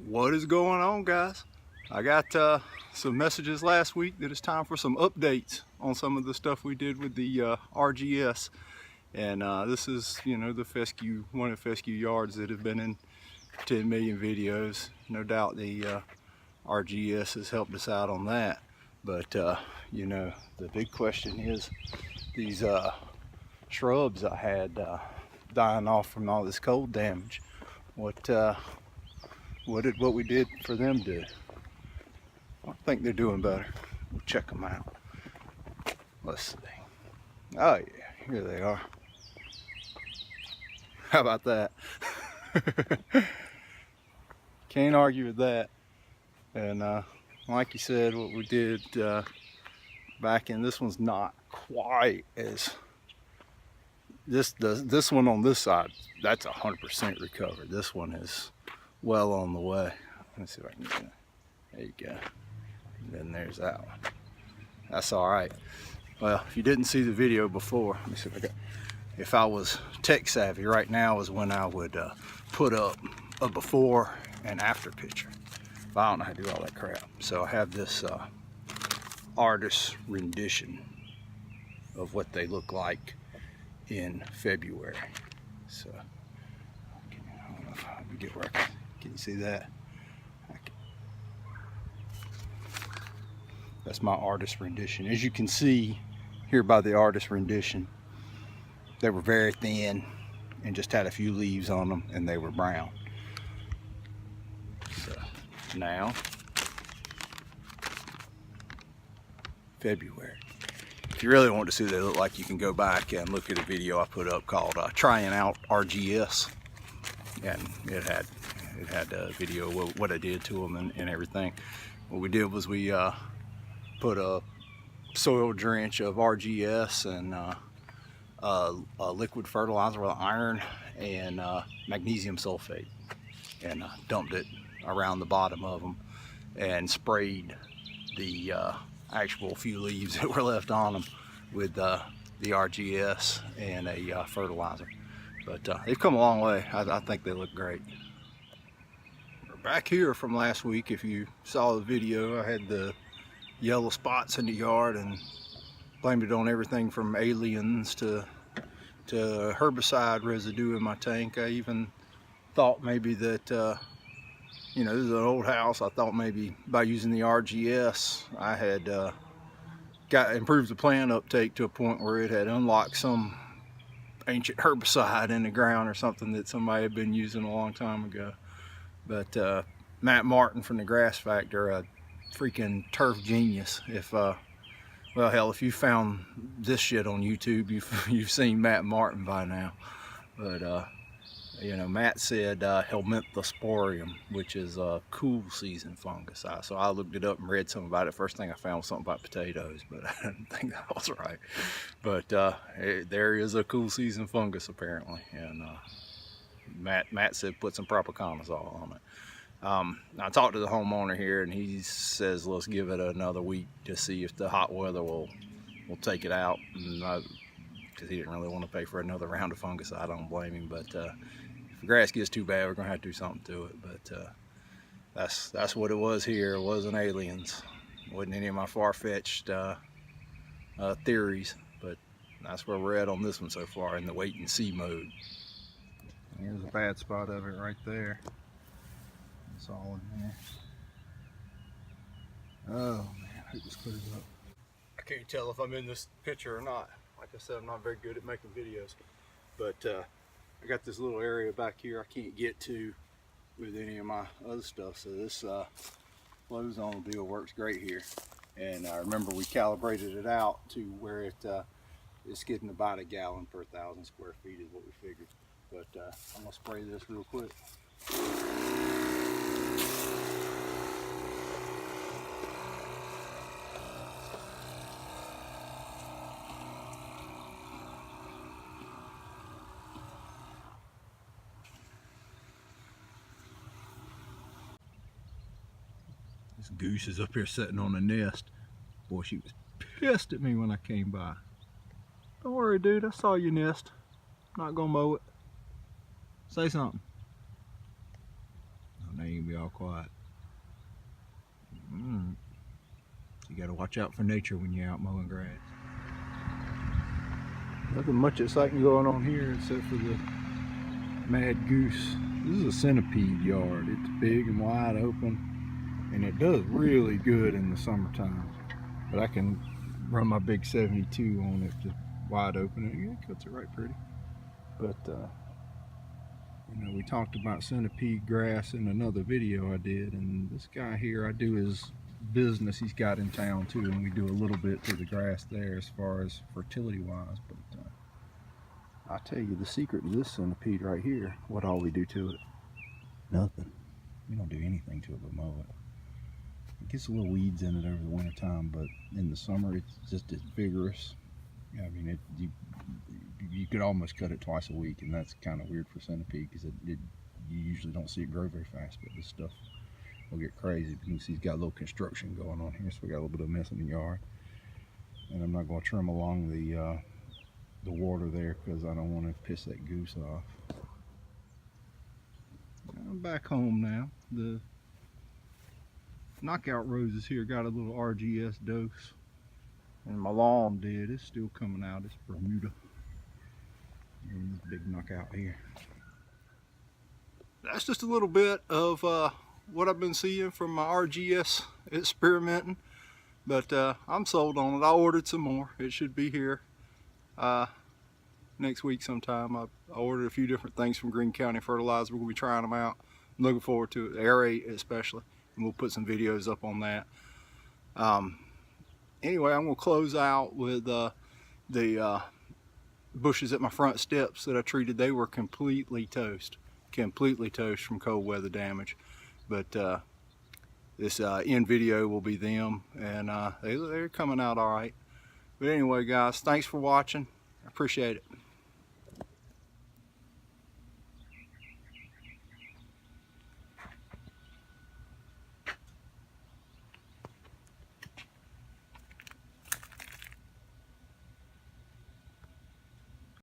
What is going on, guys? I got some messages last week that it's time for some updates on some of the stuff we did with the RGS, and this is, you know, the fescue, one of the fescue yards that have been in 10 million videos. No doubt the RGS has helped us out on that, but you know, the big question is these shrubs I had dying off from all this cold damage. What did what we did for them do? I think they're doing better. We'll check them out. Let's see. Oh yeah, here they are. How about that? Can't argue with that. And like you said, what we did back in, this one's not quite as this one on this side, that's 100% recovered. This one is well on the way. Let me see if I can get it. There you go. And then there's that one. That's all right. Well, if you didn't see the video before, let me see if I got. If I was tech savvy, right now is when I would put up a before and after picture. But I don't know how to do all that crap. So I have this artist rendition of what they look like in February. So I don't know if I can get where I can you see that? That's my artist rendition. As you can see here by the artist rendition, they were very thin and just had a few leaves on them, and they were brown. So now, February. If you really want to see what they look like, you can go back and look at a video I put up called Trying Out RGS, and it had a video of what I did to them and everything. What we did was we put a soil drench of RGS and a liquid fertilizer with iron and magnesium sulfate, and dumped it around the bottom of them and sprayed the actual few leaves that were left on them with the RGS and a fertilizer. But they've come a long way. I think they look great. We're back here from last week. If you saw the video, I had the yellow spots in the yard and blamed it on everything from aliens to herbicide residue in my tank. I even thought maybe that you know, this is an old house. I thought maybe by using the RGS I had improved the plant uptake to a point where it had unlocked some ancient herbicide in the ground or something that somebody had been using a long time ago. But Matt Martin from the Grass Factor, a freaking turf genius. If well, hell, if you found this shit on YouTube, you've seen Matt Martin by now. But you know, Matt said helminthosporium, which is a cool season fungus. So I looked it up and read something about it. First thing I found was something about potatoes, but I didn't think that was right. But there is a cool season fungus apparently, and Matt said put some propiconazole on it. I talked to the homeowner here, and he says let's give it another week to see if the hot weather will take it out, because he didn't really want to pay for another round of fungus. I don't blame him, but if the grass gets too bad, we're gonna have to do something to it. But that's what it was here. It wasn't aliens. It wasn't any of my far-fetched theories, but that's where we're at on this one so far, in the wait and see mode. Here's a bad spot of it right there. It's all in there. Oh man, I hope this clears up. I can't tell if I'm in this picture or not. Like I said, I'm not very good at making videos, but I got this little area back here I can't get to with any of my other stuff, so this flow zone deal works great here. And I remember we calibrated it out to where it's getting about a gallon per 1,000 square feet is what we figured. But I'm gonna spray this real quick. This goose is up here sitting on the nest. Boy, she was pissed at me when I came by. Don't worry, dude, I saw your nest. I'm not gonna mow it. Say something. No, they ain't be all quiet. You gotta watch out for nature when you're out mowing grass. Nothing much exciting going on here except for the mad goose. This is a centipede yard. It's big and wide open, and it does really good in the summertime. But I can run my big 72 on it just wide open, and it cuts it right pretty. But you know, we talked about centipede grass in another video I did, and this guy here, I do his business he's got in town too, and we do a little bit to the grass there as far as fertility wise. But I tell you, the secret to this centipede right here, what all we do to it? Nothing. We don't do anything to it but mow it. It gets a little weeds in it over the winter time, but in the summer it's just as vigorous. I mean, you could almost cut it twice a week, and that's kind of weird for centipede because you usually don't see it grow very fast. But this stuff will get crazy. You can see he's got a little construction going on here, so we got a little bit of mess in the yard. And I'm not going to trim along the water there because I don't want to piss that goose off. I'm back home now. The knockout roses here got a little RGS dose, and my lawn did. It's still coming out. It's Bermuda. And big knockout here. That's just a little bit of what I've been seeing from my RGS experimenting, but I'm sold on it. I ordered some more. It should be here next week sometime. I ordered a few different things from Greene County Fertilizer. We're going to be trying them out. I'm looking forward to it. Aerate especially, and we'll put some videos up on that. Anyway, I'm going to close out with the bushes at my front steps that I treated. They were completely toast from cold weather damage. But this end video will be them, and they're coming out all right. But anyway, guys, thanks for watching. I appreciate it.